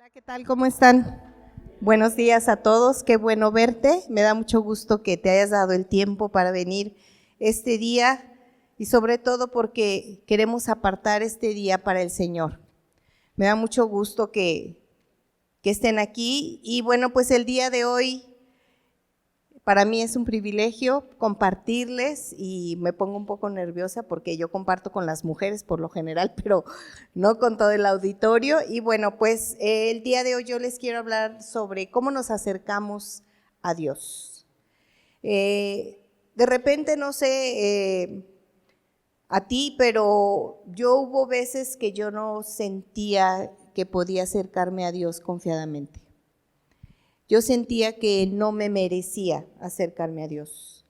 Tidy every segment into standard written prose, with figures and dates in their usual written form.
Hola, ¿qué tal? ¿Cómo están? Buenos días a todos, qué bueno verte. Me da mucho gusto que te hayas dado el tiempo para venir este día y sobre todo porque queremos apartar este día para el Señor. Me da mucho gusto que estén aquí y bueno, pues el día de hoy para mí es un privilegio compartirles y me pongo un poco nerviosa porque yo comparto con las mujeres por lo general, pero no con todo el auditorio. Y bueno, pues el día de hoy yo les quiero hablar sobre cómo nos acercamos a Dios. De repente, no sé a ti, pero yo hubo veces que yo no sentía que podía acercarme a Dios confiadamente. Yo sentía que no me merecía acercarme a Dios.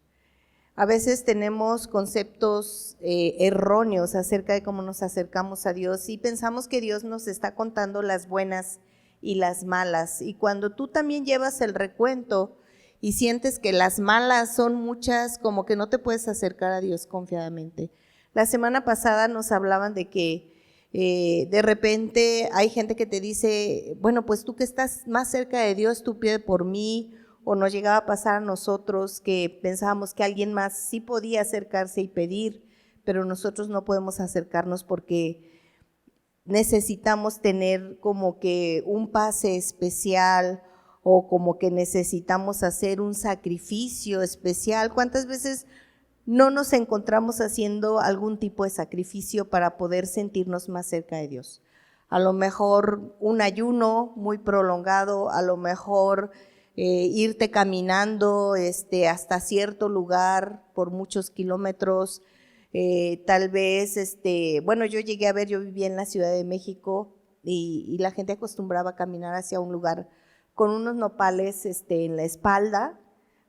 A veces tenemos conceptos erróneos acerca de cómo nos acercamos a Dios y pensamos que Dios nos está contando las buenas y las malas. Y cuando tú también llevas el recuento y sientes que las malas son muchas, como que no te puedes acercar a Dios confiadamente. La semana pasada nos hablaban de que de repente hay gente que te dice, bueno, pues tú que estás más cerca de Dios, tú pide por mí, o nos llegaba a pasar a nosotros que pensábamos que alguien más sí podía acercarse y pedir, pero nosotros no podemos acercarnos porque necesitamos tener como que un pase especial o como que necesitamos hacer un sacrificio especial. ¿Cuántas veces no nos encontramos haciendo algún tipo de sacrificio para poder sentirnos más cerca de Dios? A lo mejor un ayuno muy prolongado, a lo mejor irte caminando hasta cierto lugar por muchos kilómetros, tal vez, bueno, yo llegué a ver, yo vivía en la Ciudad de México y la gente acostumbraba a caminar hacia un lugar con unos nopales en la espalda,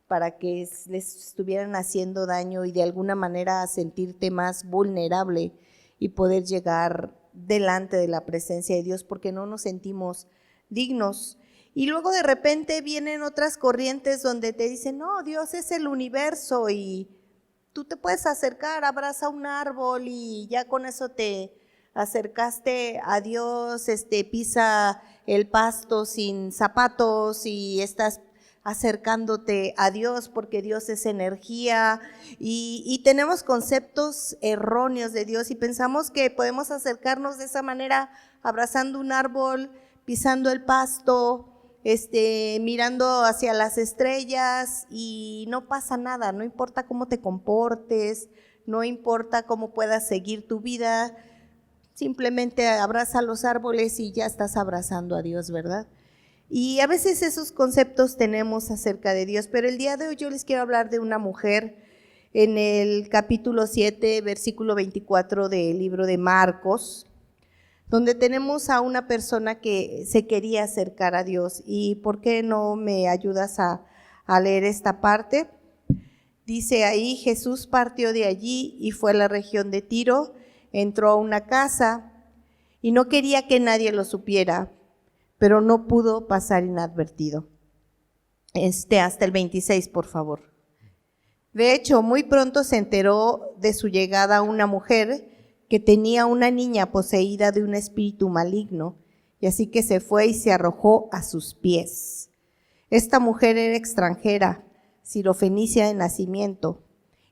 para que les estuvieran haciendo daño y de alguna manera sentirte más vulnerable y poder llegar delante de la presencia de Dios porque no nos sentimos dignos. Y luego de repente vienen otras corrientes donde te dicen, no, Dios es el universo y tú te puedes acercar, abraza un árbol y ya con eso te acercaste a Dios, pisa el pasto sin zapatos y estás acercándote a Dios porque Dios es energía y tenemos conceptos erróneos de Dios y pensamos que podemos acercarnos de esa manera abrazando un árbol, pisando el pasto, mirando hacia las estrellas y no pasa nada, no importa cómo te comportes, no importa cómo puedas seguir tu vida, simplemente abraza los árboles y ya estás abrazando a Dios, ¿verdad? Y a veces esos conceptos tenemos acerca de Dios, pero el día de hoy yo les quiero hablar de una mujer en el capítulo 7, versículo 24 del libro de Marcos, donde tenemos a una persona que se quería acercar a Dios. ¿Y por qué no me ayudas a leer esta parte? Dice ahí, Jesús partió de allí y fue a la región de Tiro, entró a una casa y no quería que nadie lo supiera, pero no pudo pasar inadvertido. Hasta el 26, por favor. De hecho, muy pronto se enteró de su llegada una mujer que tenía una niña poseída de un espíritu maligno, y así que se fue y se arrojó a sus pies. Esta mujer era extranjera, sirofenicia de nacimiento,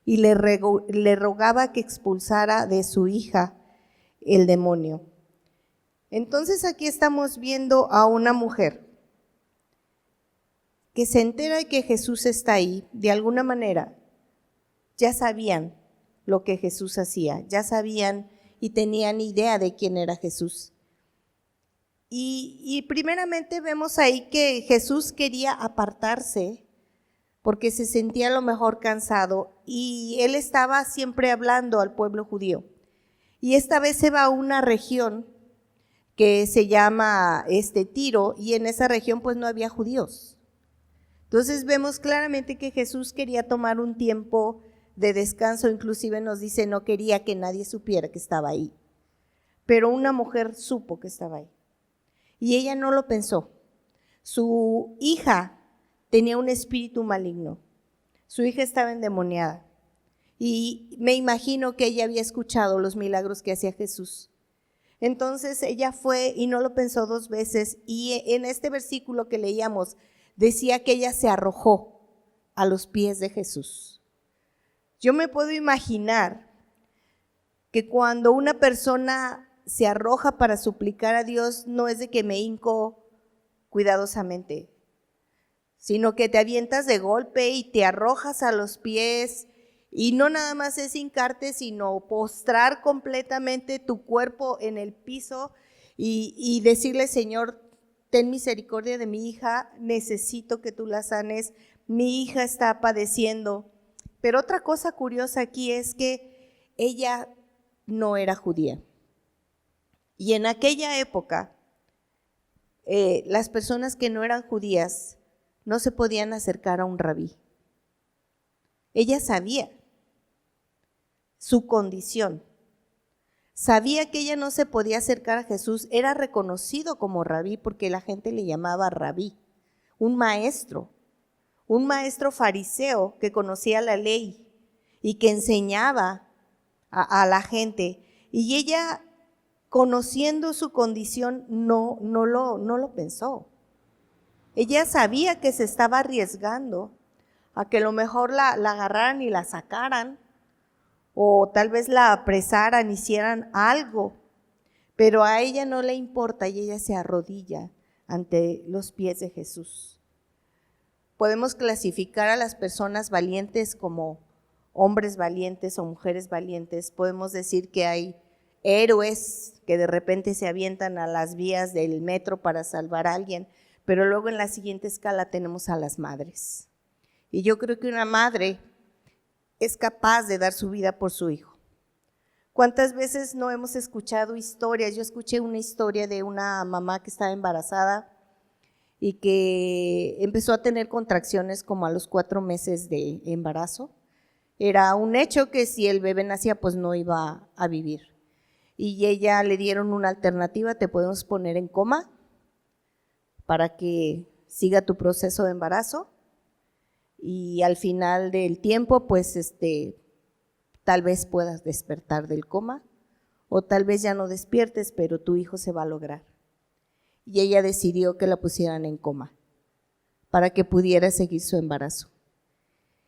y le rogaba que expulsara de su hija el demonio. Entonces aquí estamos viendo a una mujer que se entera de que Jesús está ahí. De alguna manera ya sabían lo que Jesús hacía, ya sabían y tenían idea de quién era Jesús. Y primeramente vemos ahí que Jesús quería apartarse porque se sentía a lo mejor cansado y él estaba siempre hablando al pueblo judío. Y esta vez se va a una región que se llama Tiro, y en esa región pues no había judíos. Entonces vemos claramente que Jesús quería tomar un tiempo de descanso, inclusive nos dice no quería que nadie supiera que estaba ahí, pero una mujer supo que estaba ahí y ella no lo pensó. Su hija tenía un espíritu maligno, su hija estaba endemoniada y me imagino que ella había escuchado los milagros que hacía Jesús. Entonces ella fue y no lo pensó dos veces, y en este versículo que leíamos decía que ella se arrojó a los pies de Jesús. Yo me puedo imaginar que cuando una persona se arroja para suplicar a Dios, no es de que me hinco cuidadosamente, sino que te avientas de golpe y te arrojas a los pies, y no nada más es hincarte, sino postrar completamente tu cuerpo en el piso y decirle: Señor, ten misericordia de mi hija, necesito que tú la sanes, mi hija está padeciendo. Pero otra cosa curiosa aquí es que ella no era judía. Y en aquella época, las personas que no eran judías no se podían acercar a un rabí. Ella sabía su condición, sabía que ella no se podía acercar a Jesús, era reconocido como rabí porque la gente le llamaba rabí, un maestro fariseo que conocía la ley y que enseñaba a la gente. Y ella, conociendo su condición, no lo pensó. Ella sabía que se estaba arriesgando a que a lo mejor la agarraran y la sacaran, o tal vez la apresaran, hicieran algo, pero a ella no le importa y ella se arrodilla ante los pies de Jesús. Podemos clasificar a las personas valientes como hombres valientes o mujeres valientes. Podemos decir que hay héroes que de repente se avientan a las vías del metro para salvar a alguien, pero luego en la siguiente escala tenemos a las madres. Y yo creo que una madre es capaz de dar su vida por su hijo. ¿Cuántas veces no hemos escuchado historias? Yo escuché una historia de una mamá que estaba embarazada y que empezó a tener contracciones como a los 4 meses de embarazo. Era un hecho que si el bebé nacía, pues no iba a vivir. Y ella le dieron una alternativa: te podemos poner en coma para que siga tu proceso de embarazo, y al final del tiempo, pues tal vez puedas despertar del coma, o tal vez ya no despiertes, pero tu hijo se va a lograr. Y ella decidió que la pusieran en coma para que pudiera seguir su embarazo.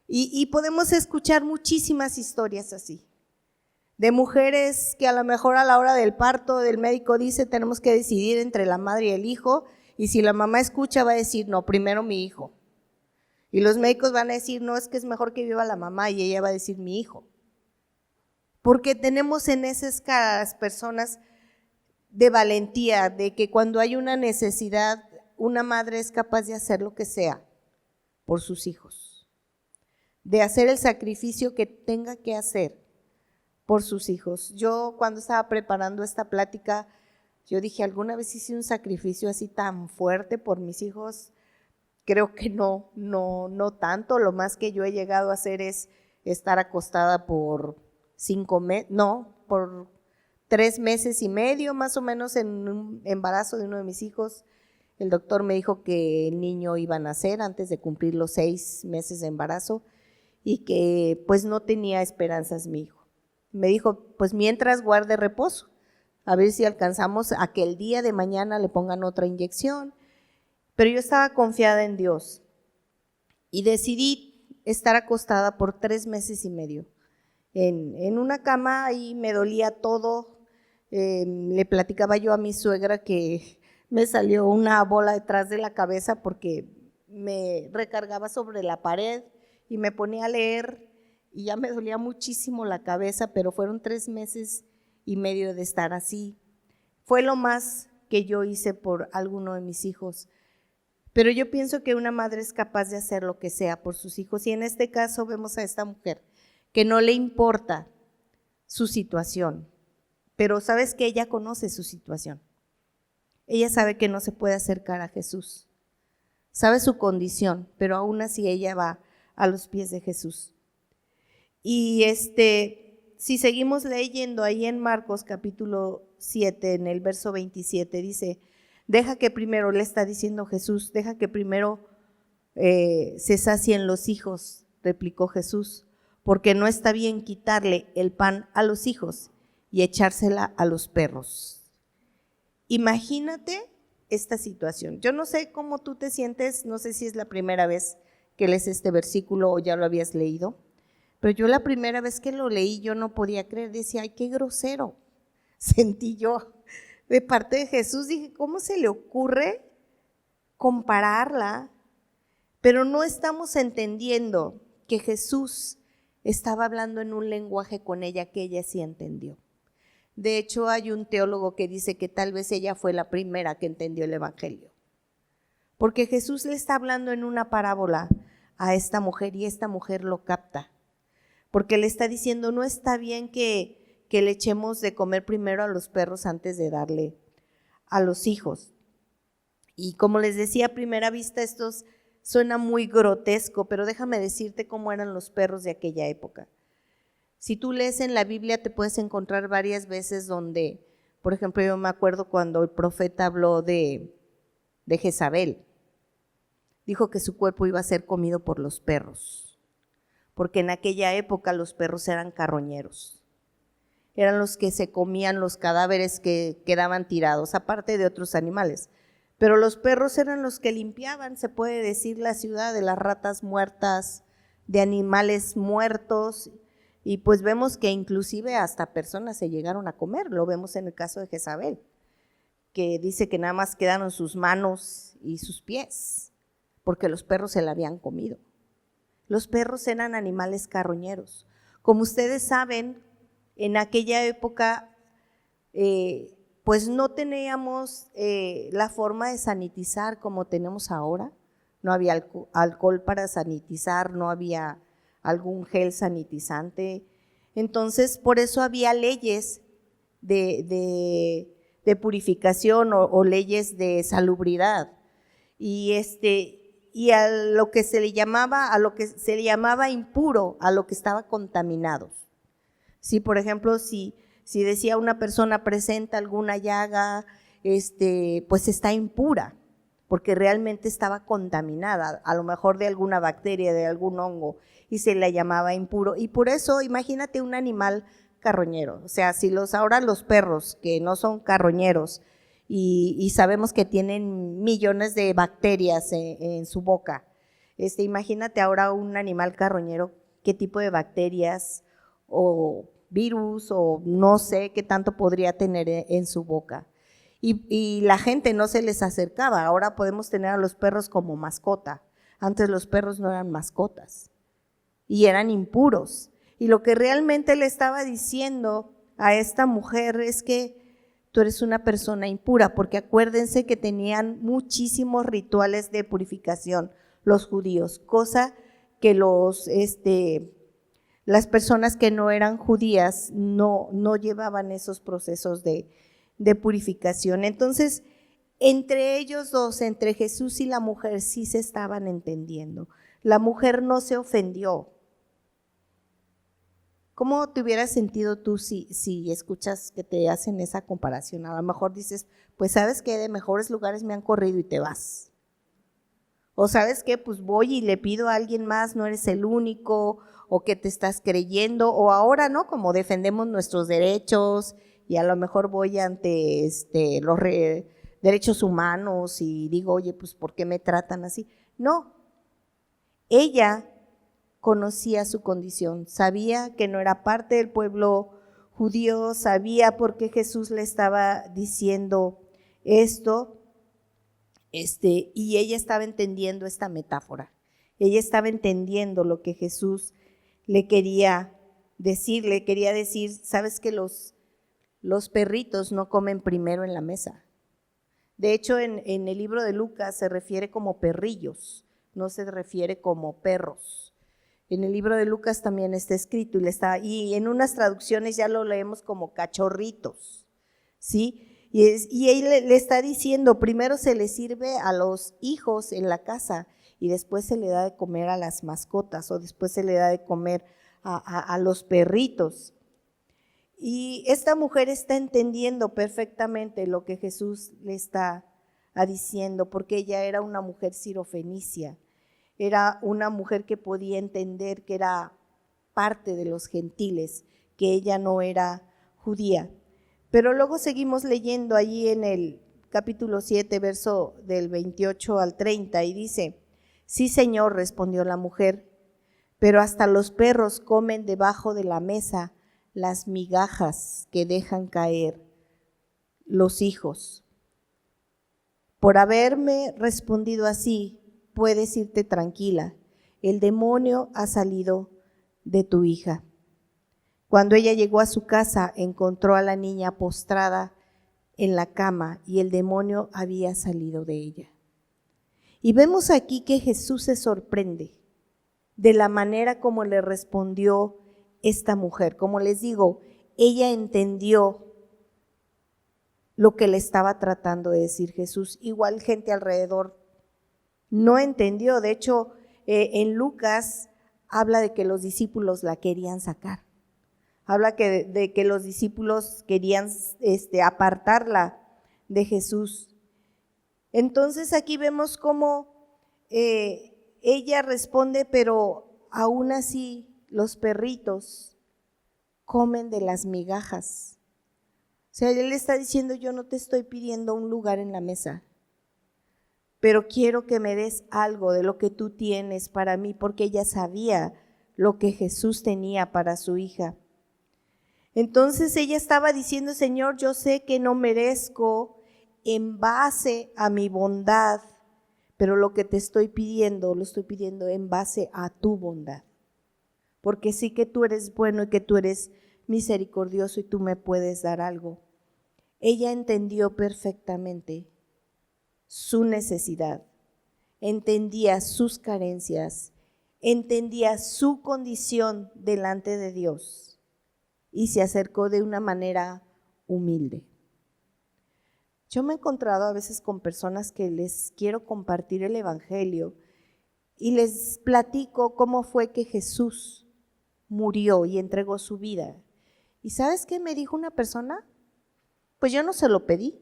Y podemos escuchar muchísimas historias así, de mujeres que a lo mejor a la hora del parto el médico dice: tenemos que decidir entre la madre y el hijo, y si la mamá escucha va a decir: no, primero mi hijo. Y los médicos van a decir: no, es que es mejor que viva la mamá, y ella va a decir: mi hijo. Porque tenemos en esas caras personas de valentía, de que cuando hay una necesidad, una madre es capaz de hacer lo que sea por sus hijos, de hacer el sacrificio que tenga que hacer por sus hijos. Yo, cuando estaba preparando esta plática, yo dije: ¿alguna vez hice un sacrificio así tan fuerte por mis hijos? Creo que no tanto. Lo más que yo he llegado a hacer es estar acostada por 3 meses y medio más o menos en un embarazo de uno de mis hijos. El doctor me dijo que el niño iba a nacer antes de cumplir los 6 meses de embarazo y que pues no tenía esperanzas mi hijo. Me dijo: pues mientras guarde reposo, a ver si alcanzamos a que el día de mañana le pongan otra inyección. Pero yo estaba confiada en Dios y decidí estar acostada por 3 meses y medio en una cama, y me dolía todo. Le platicaba yo a mi suegra que me salió una bola detrás de la cabeza porque me recargaba sobre la pared y me ponía a leer y ya me dolía muchísimo la cabeza, pero fueron 3 meses y medio de estar así. Fue lo más que yo hice por alguno de mis hijos. Pero yo pienso que una madre es capaz de hacer lo que sea por sus hijos, y en este caso vemos a esta mujer que no le importa su situación, pero sabes que ella conoce su situación. Ella sabe que no se puede acercar a Jesús, sabe su condición, pero aún así ella va a los pies de Jesús. Y si seguimos leyendo ahí en Marcos capítulo 7, en el verso 27, dice: deja que primero, le está diciendo Jesús, deja que primero se sacien los hijos, replicó Jesús, porque no está bien quitarle el pan a los hijos y echársela a los perros. Imagínate esta situación. Yo no sé cómo tú te sientes, no sé si es la primera vez que lees este versículo o ya lo habías leído, pero yo la primera vez que lo leí yo no podía creer, decía, ay, qué grosero, sentí yo de parte de Jesús, dije, ¿cómo se le ocurre compararla? Pero no estamos entendiendo que Jesús estaba hablando en un lenguaje con ella que ella sí entendió. De hecho, hay un teólogo que dice que tal vez ella fue la primera que entendió el evangelio, porque Jesús le está hablando en una parábola a esta mujer y esta mujer lo capta, porque le está diciendo, no está bien que le echemos de comer primero a los perros antes de darle a los hijos. Y como les decía, a primera vista esto suena muy grotesco, pero déjame decirte cómo eran los perros de aquella época. Si tú lees en la Biblia te puedes encontrar varias veces donde, por ejemplo, yo me acuerdo cuando el profeta habló de Jezabel, dijo que su cuerpo iba a ser comido por los perros, porque en aquella época los perros eran carroñeros, eran los que se comían los cadáveres que quedaban tirados, aparte de otros animales. Pero los perros eran los que limpiaban, se puede decir, la ciudad de las ratas muertas, de animales muertos, y pues vemos que inclusive hasta personas se llegaron a comer, lo vemos en el caso de Jezabel, que dice que nada más quedaron sus manos y sus pies, porque los perros se la habían comido. Los perros eran animales carroñeros. Como ustedes saben, en aquella época pues no teníamos la forma de sanitizar como tenemos ahora, no había alcohol para sanitizar, no había algún gel sanitizante, entonces por eso había leyes de purificación o leyes de salubridad, y a lo que se le llamaba impuro, a lo que estaba contaminado. Si por ejemplo, si decía una persona presenta alguna llaga, pues está impura, porque realmente estaba contaminada, a lo mejor de alguna bacteria, de algún hongo, y se la llamaba impuro. Y por eso, imagínate un animal carroñero, o sea, si ahora los perros que no son carroñeros y sabemos que tienen millones de bacterias en su boca, imagínate ahora un animal carroñero, qué tipo de bacterias o virus o no sé qué tanto podría tener en su boca. Y la gente no se les acercaba, ahora podemos tener a los perros como mascota, antes los perros no eran mascotas y eran impuros. Y lo que realmente le estaba diciendo a esta mujer es que tú eres una persona impura, porque acuérdense que tenían muchísimos rituales de purificación los judíos, cosa que las personas que no eran judías no llevaban esos procesos de purificación. Entonces, entre ellos dos, entre Jesús y la mujer, sí se estaban entendiendo. La mujer no se ofendió. ¿Cómo te hubieras sentido tú si escuchas que te hacen esa comparación? A lo mejor dices, pues ¿sabes qué? De mejores lugares me han corrido y te vas. O ¿sabes qué? Pues voy y le pido a alguien más, no eres el único, o que te estás creyendo, o ahora, ¿no? Como defendemos nuestros derechos y a lo mejor voy ante los derechos humanos y digo, oye, pues ¿por qué me tratan así? No, ella conocía su condición, sabía que no era parte del pueblo judío, sabía por qué Jesús le estaba diciendo esto, y ella estaba entendiendo esta metáfora, ella estaba entendiendo lo que Jesús le quería decir, sabes que los perritos no comen primero en la mesa. De hecho, en el libro de Lucas se refiere como perrillos, no se refiere como perros. En el libro de Lucas también está escrito y en unas traducciones ya lo leemos como cachorritos, ¿sí? Y él le está diciendo, primero se le sirve a los hijos en la casa y después se le da de comer a las mascotas o después se le da de comer a los perritos. Y esta mujer está entendiendo perfectamente lo que Jesús le está diciendo, porque ella era una mujer sirofenicia, era una mujer que podía entender que era parte de los gentiles, que ella no era judía. Pero luego seguimos leyendo allí en el capítulo 7, verso del 28 al 30, y dice: sí, Señor, respondió la mujer, pero hasta los perros comen debajo de la mesa las migajas que dejan caer los hijos. Por haberme respondido así, puedes irte tranquila. El demonio ha salido de tu hija. Cuando ella llegó a su casa, encontró a la niña postrada en la cama y el demonio había salido de ella. Y vemos aquí que Jesús se sorprende de la manera como le respondió esta mujer. Como les digo, ella entendió lo que le estaba tratando de decir Jesús. Igual gente alrededor no entendió. De hecho, en Lucas habla de que los discípulos la querían sacar. Habla de que los discípulos querían apartarla de Jesús. Entonces aquí vemos cómo ella responde, pero aún así los perritos comen de las migajas. O sea, él está diciendo: yo no te estoy pidiendo un lugar en la mesa, pero quiero que me des algo de lo que tú tienes para mí, porque ella sabía lo que Jesús tenía para su hija. Entonces ella estaba diciendo: Señor, yo sé que no merezco en base a mi bondad, pero lo que te estoy pidiendo, lo estoy pidiendo en base a tu bondad, porque sí que tú eres bueno y que tú eres misericordioso y tú me puedes dar algo. Ella entendió perfectamente su necesidad, entendía sus carencias, entendía su condición delante de Dios y se acercó de una manera humilde. Yo me he encontrado a veces con personas que les quiero compartir el evangelio y les platico cómo fue que Jesús murió y entregó su vida. ¿Y sabes qué me dijo una persona? Pues yo no se lo pedí.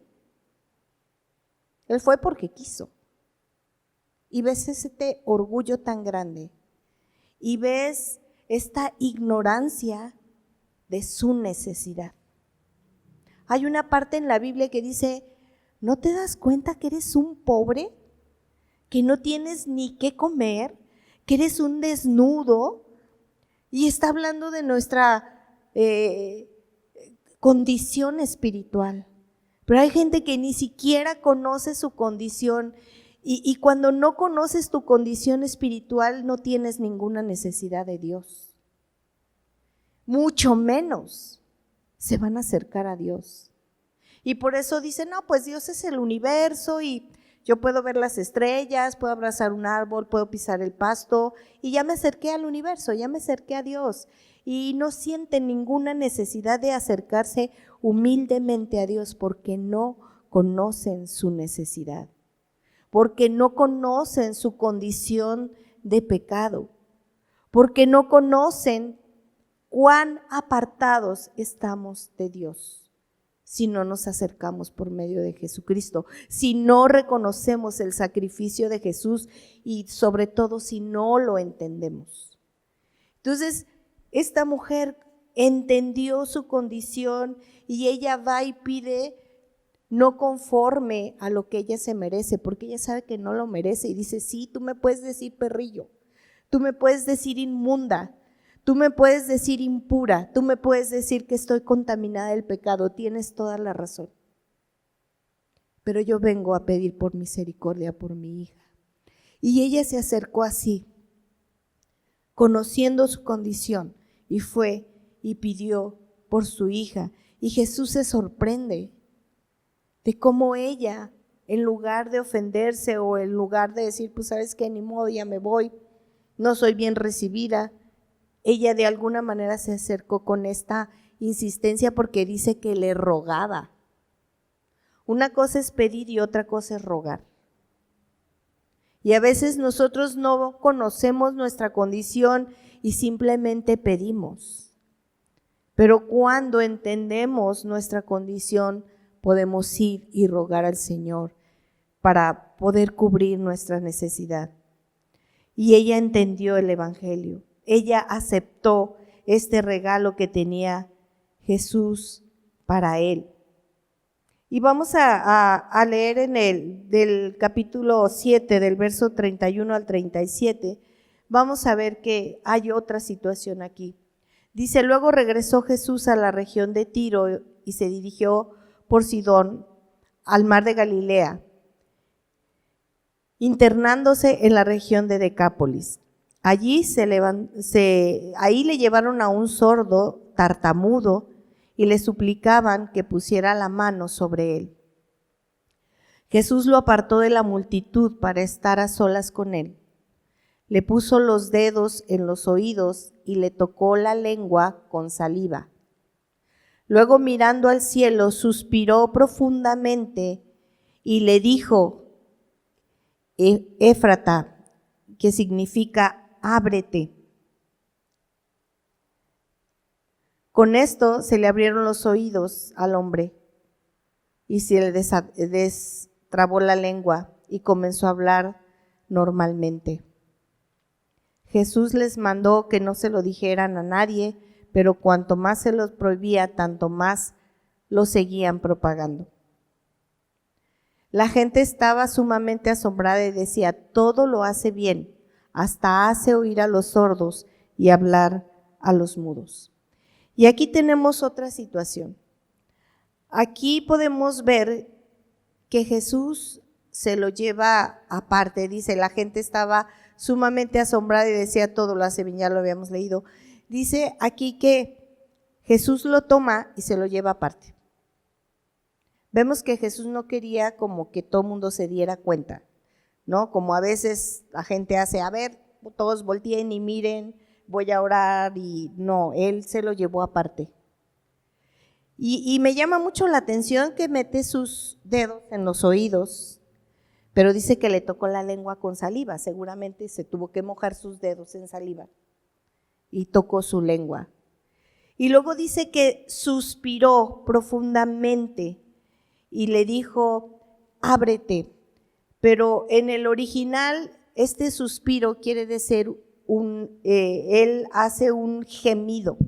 Él fue porque quiso. Y ves este orgullo tan grande y ves esta ignorancia de su necesidad. Hay una parte en la Biblia que dice: ¿no te das cuenta que eres un pobre? Que no tienes ni qué comer, que eres un desnudo. Y está hablando de nuestra condición espiritual. Pero hay gente que ni siquiera conoce su condición y cuando no conoces tu condición espiritual no tienes ninguna necesidad de Dios. Mucho menos se van a acercar a Dios. Y por eso dicen: no, pues Dios es el universo y yo puedo ver las estrellas, puedo abrazar un árbol, puedo pisar el pasto y ya me acerqué al universo, ya me acerqué a Dios. Y no sienten ninguna necesidad de acercarse humildemente a Dios porque no conocen su necesidad, porque no conocen su condición de pecado, porque no conocen cuán apartados estamos de Dios si no nos acercamos por medio de Jesucristo, si no reconocemos el sacrificio de Jesús y sobre todo si no lo entendemos. Entonces, esta mujer entendió su condición y ella va y pide no conforme a lo que ella se merece, porque ella sabe que no lo merece y dice: sí, tú me puedes decir perrillo, tú me puedes decir inmunda, tú me puedes decir impura, tú me puedes decir que estoy contaminada del pecado, tienes toda la razón. Pero yo vengo a pedir por misericordia por mi hija. Y ella se acercó así, conociendo su condición, y fue y pidió por su hija. Y Jesús se sorprende de cómo ella, en lugar de ofenderse o en lugar de decir: pues sabes qué, ni modo, ya me voy, no soy bien recibida, ella de alguna manera se acercó con esta insistencia porque dice que le rogaba. Una cosa es pedir y otra cosa es rogar. Y a veces nosotros no conocemos nuestra condición y simplemente pedimos. Pero cuando entendemos nuestra condición, podemos ir y rogar al Señor para poder cubrir nuestra necesidad. Y ella entendió el evangelio. Ella aceptó este regalo que tenía Jesús para él. Y vamos a leer del capítulo 7, del verso 31 al 37, vamos a ver que hay otra situación aquí. Dice, luego regresó Jesús a la región de Tiro y se dirigió por Sidón al mar de Galilea, internándose en la región de Decápolis. Allí ahí le llevaron a un sordo tartamudo y le suplicaban que pusiera la mano sobre él. Jesús lo apartó de la multitud para estar a solas con él. Le puso los dedos en los oídos y le tocó la lengua con saliva. Luego, mirando al cielo, suspiró profundamente y le dijo, Éfrata, que significa ábrete. Con esto se le abrieron los oídos al hombre y se le destrabó la lengua y comenzó a hablar normalmente. Jesús les mandó que no se lo dijeran a nadie, pero cuanto más se los prohibía, tanto más lo seguían propagando. La gente estaba sumamente asombrada y decía, todo lo hace bien, hasta hace oír a los sordos y hablar a los mudos. Y aquí tenemos otra situación. Aquí podemos ver que Jesús se lo lleva aparte, dice, la gente estaba sumamente asombrada y decía, todo lo hace bien, ya lo habíamos leído. Dice aquí que Jesús lo toma y se lo lleva aparte. Vemos que Jesús no quería como que todo el mundo se diera cuenta, ¿no? Como a veces la gente hace, a ver, todos volteen y miren, voy a orar, y no, él se lo llevó aparte. Y me llama mucho la atención que mete sus dedos en los oídos, pero dice que le tocó la lengua con saliva, seguramente se tuvo que mojar sus dedos en saliva y tocó su lengua. Y luego dice que suspiró profundamente y le dijo, ábrete. Pero en el original, este suspiro quiere decir él hace un gemido.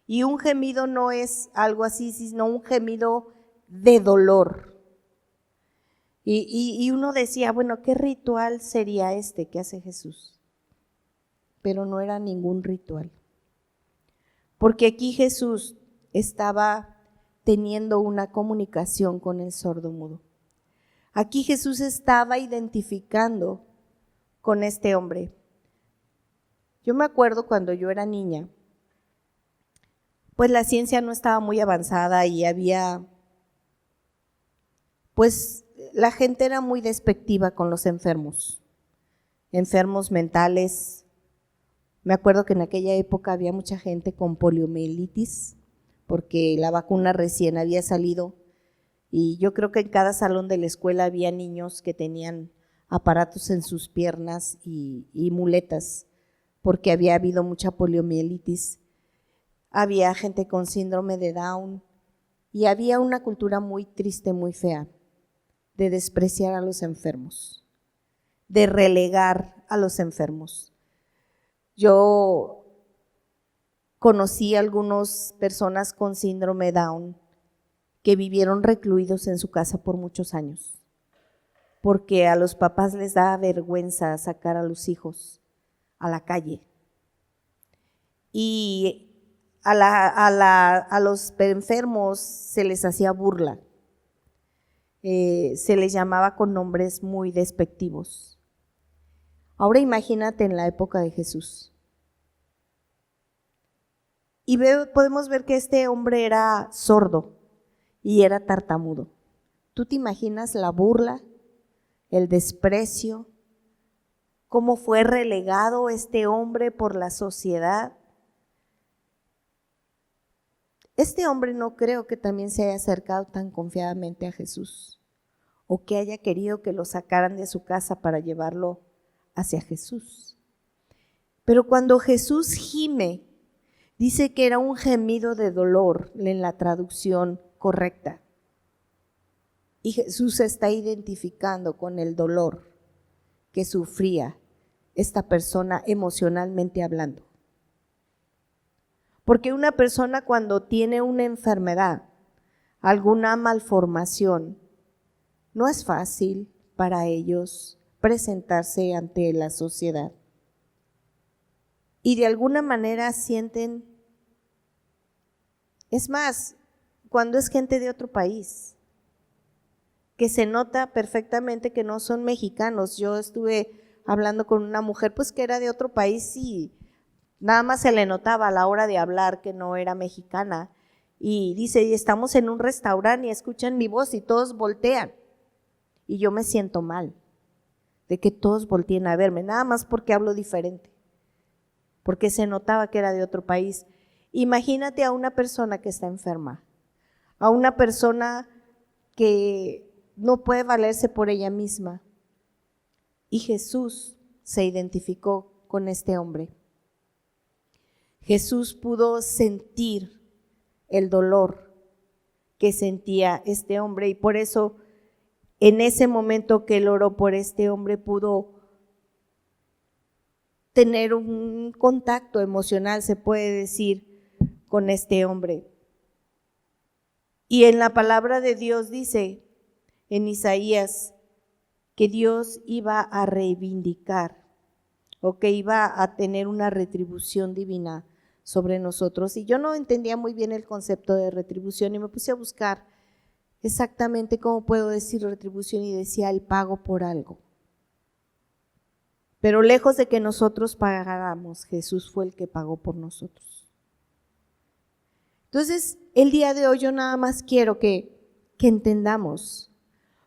Y un gemido no es algo así, sino un gemido de dolor. Y uno decía, bueno, ¿qué ritual sería este que hace Jesús? Pero no era ningún ritual. Porque aquí Jesús estaba teniendo una comunicación con el sordomudo. Aquí Jesús estaba identificando con este hombre. Yo me acuerdo cuando yo era niña, pues la ciencia no estaba muy avanzada y había, pues la gente era muy despectiva con los enfermos mentales. Me acuerdo que en aquella época había mucha gente con poliomielitis, porque la vacuna recién había salido, y yo creo que en cada salón de la escuela había niños que tenían aparatos en sus piernas y muletas, porque había habido mucha poliomielitis. Había gente con síndrome de Down y había una cultura muy triste, muy fea, de despreciar a los enfermos, de relegar a los enfermos. Yo conocí a algunas personas con síndrome Down que vivieron recluidos en su casa por muchos años, porque a los papás les daba vergüenza sacar a los hijos a la calle. Y a los enfermos se les hacía burla, se les llamaba con nombres muy despectivos. Ahora imagínate en la época de Jesús. Y podemos ver que este hombre era sordo y era tartamudo. ¿Tú te imaginas la burla, el desprecio, cómo fue relegado este hombre por la sociedad? Este hombre no creo que también se haya acercado tan confiadamente a Jesús o que haya querido que lo sacaran de su casa para llevarlo hacia Jesús. Pero cuando Jesús gime, dice que era un gemido de dolor en la traducción correcta. Y Jesús se está identificando con el dolor que sufría esta persona emocionalmente hablando. Porque una persona cuando tiene una enfermedad, alguna malformación, no es fácil para ellos presentarse ante la sociedad. Y de alguna manera sienten, es más, cuando es gente de otro país, que se nota perfectamente que no son mexicanos. Yo estuve hablando con una mujer pues que era de otro país y nada más se le notaba a la hora de hablar que no era mexicana. Y dice, y estamos en un restaurante y escuchan mi voz y todos voltean. Y yo me siento mal de que todos volteen a verme, nada más porque hablo diferente, porque se notaba que era de otro país. Imagínate a una persona que está enferma, a una persona que no puede valerse por ella misma. Y Jesús se identificó con este hombre. Jesús pudo sentir el dolor que sentía este hombre y por eso en ese momento que él oró por este hombre pudo tener un contacto emocional, se puede decir, con este hombre. Y en la palabra de Dios dice en Isaías que Dios iba a reivindicar o que iba a tener una retribución divina sobre nosotros. Y yo no entendía muy bien el concepto de retribución y me puse a buscar exactamente cómo puedo decir retribución y decía el pago por algo. Pero lejos de que nosotros pagáramos, Jesús fue el que pagó por nosotros. Entonces, el día de hoy yo nada más quiero que entendamos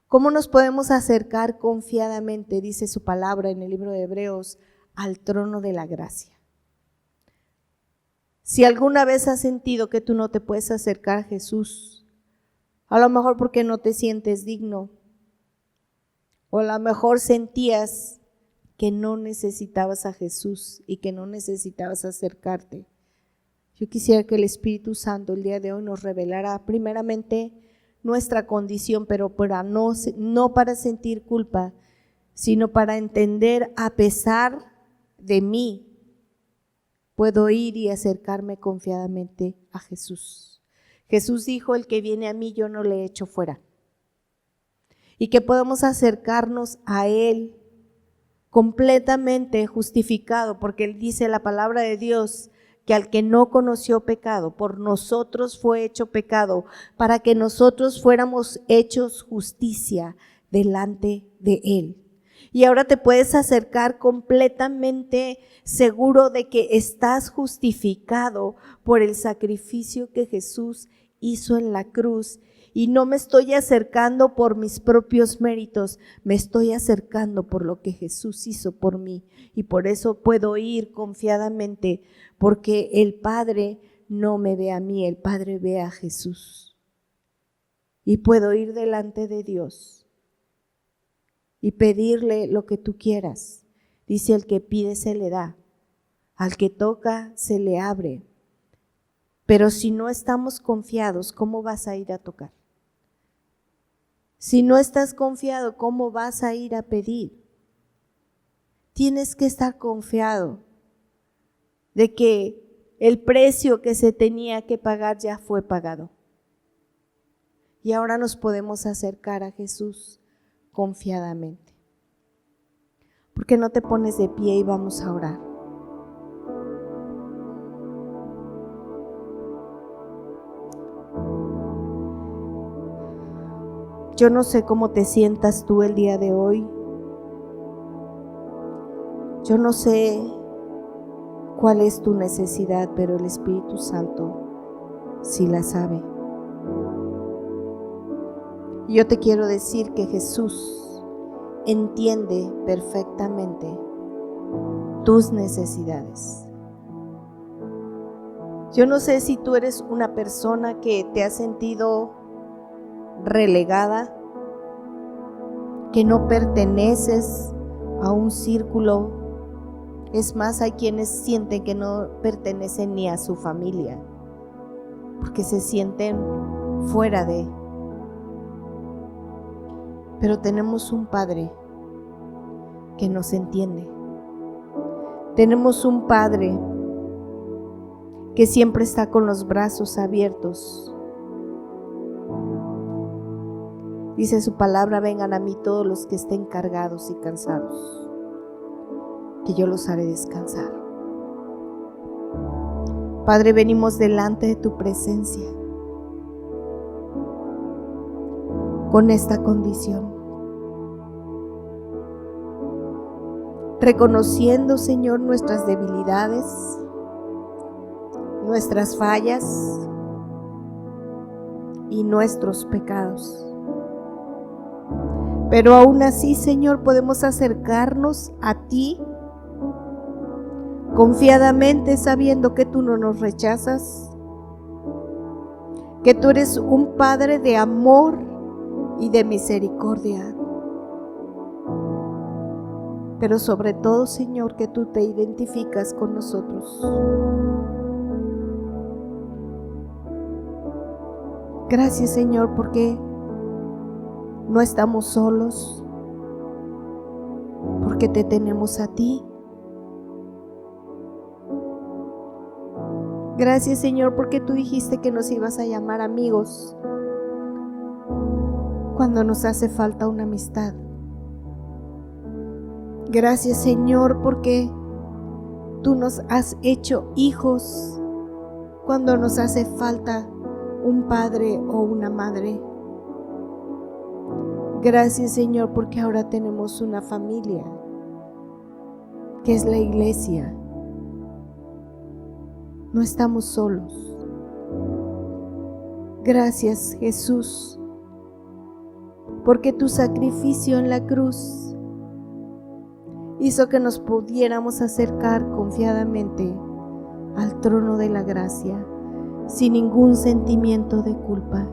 cómo nos podemos acercar confiadamente, dice su palabra en el libro de Hebreos, al trono de la gracia. Si alguna vez has sentido que tú no te puedes acercar a Jesús, a lo mejor porque no te sientes digno, o a lo mejor sentías que no necesitabas a Jesús y que no necesitabas acercarte, yo quisiera que el Espíritu Santo el día de hoy nos revelara primeramente nuestra condición, pero para no para sentir culpa, sino para entender a pesar de mí, puedo ir y acercarme confiadamente a Jesús. Jesús dijo, el que viene a mí yo no le echo fuera. Y que podemos acercarnos a Él completamente justificado, porque Él dice la palabra de Dios, que al que no conoció pecado, por nosotros fue hecho pecado, para que nosotros fuéramos hechos justicia delante de Él. Y ahora te puedes acercar completamente seguro de que estás justificado por el sacrificio que Jesús hizo en la cruz. Y no me estoy acercando por mis propios méritos, me estoy acercando por lo que Jesús hizo por mí. Y por eso puedo ir confiadamente, porque el Padre no me ve a mí, el Padre ve a Jesús. Y puedo ir delante de Dios y pedirle lo que tú quieras. Dice, el que pide se le da, al que toca se le abre. Pero si no estamos confiados, ¿cómo vas a ir a tocar? Si no estás confiado, ¿cómo vas a ir a pedir? Tienes que estar confiado de que el precio que se tenía que pagar ya fue pagado. Y ahora nos podemos acercar a Jesús confiadamente. ¿Por qué no te pones de pie y vamos a orar? Yo no sé cómo te sientas tú el día de hoy. Yo no sé cuál es tu necesidad, pero el Espíritu Santo sí la sabe. Y yo te quiero decir que Jesús entiende perfectamente tus necesidades. Yo no sé si tú eres una persona que te has sentido relegada, que no perteneces a un círculo. Es más, hay quienes sienten que no pertenecen ni a su familia, porque se sienten fuera de. Pero tenemos un Padre que nos entiende. Tenemos un Padre que siempre está con los brazos abiertos Dice su palabra: vengan a mí todos los que estén cargados y cansados, que yo los haré descansar. Padre, venimos delante de tu presencia con esta condición, reconociendo, Señor, nuestras debilidades, nuestras fallas y nuestros pecados. Pero aún así, Señor, podemos acercarnos a ti confiadamente, sabiendo que tú no nos rechazas, que tú eres un Padre de amor y de misericordia. Pero sobre todo, Señor, que tú te identificas con nosotros. Gracias, Señor, porque no estamos solos, porque te tenemos a ti. Gracias, Señor, porque tú dijiste que nos ibas a llamar amigos cuando nos hace falta una amistad. Gracias, Señor, porque tú nos has hecho hijos cuando nos hace falta un padre o una madre. Gracias, Señor, porque ahora tenemos una familia, que es la iglesia. No estamos solos. Gracias, Jesús, porque tu sacrificio en la cruz hizo que nos pudiéramos acercar confiadamente al trono de la gracia, sin ningún sentimiento de culpa.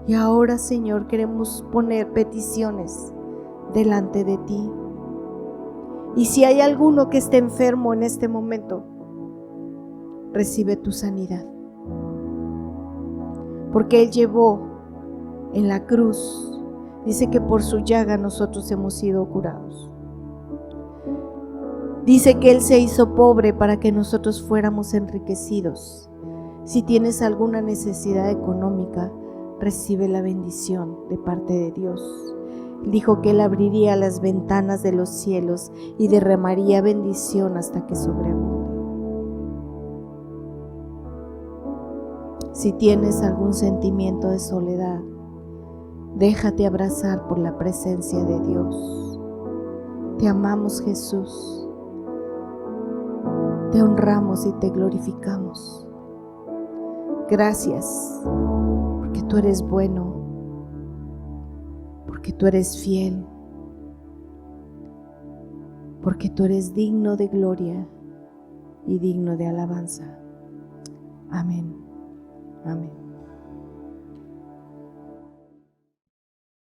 Y ahora, Señor, queremos poner peticiones delante de ti. Y si hay alguno que esté enfermo en este momento, recibe tu sanidad. Porque Él llevó en la cruz, dice que por su llaga nosotros hemos sido curados. Dice que Él se hizo pobre para que nosotros fuéramos enriquecidos. Si tienes alguna necesidad económica, recibe la bendición de parte de Dios. Dijo que Él abriría las ventanas de los cielos y derramaría bendición hasta que sobreabunde. Si tienes algún sentimiento de soledad, déjate abrazar por la presencia de Dios. Te amamos, Jesús. Te honramos y te glorificamos. Gracias, porque tú eres bueno, porque tú eres fiel, porque tú eres digno de gloria y digno de alabanza. Amén. Amén.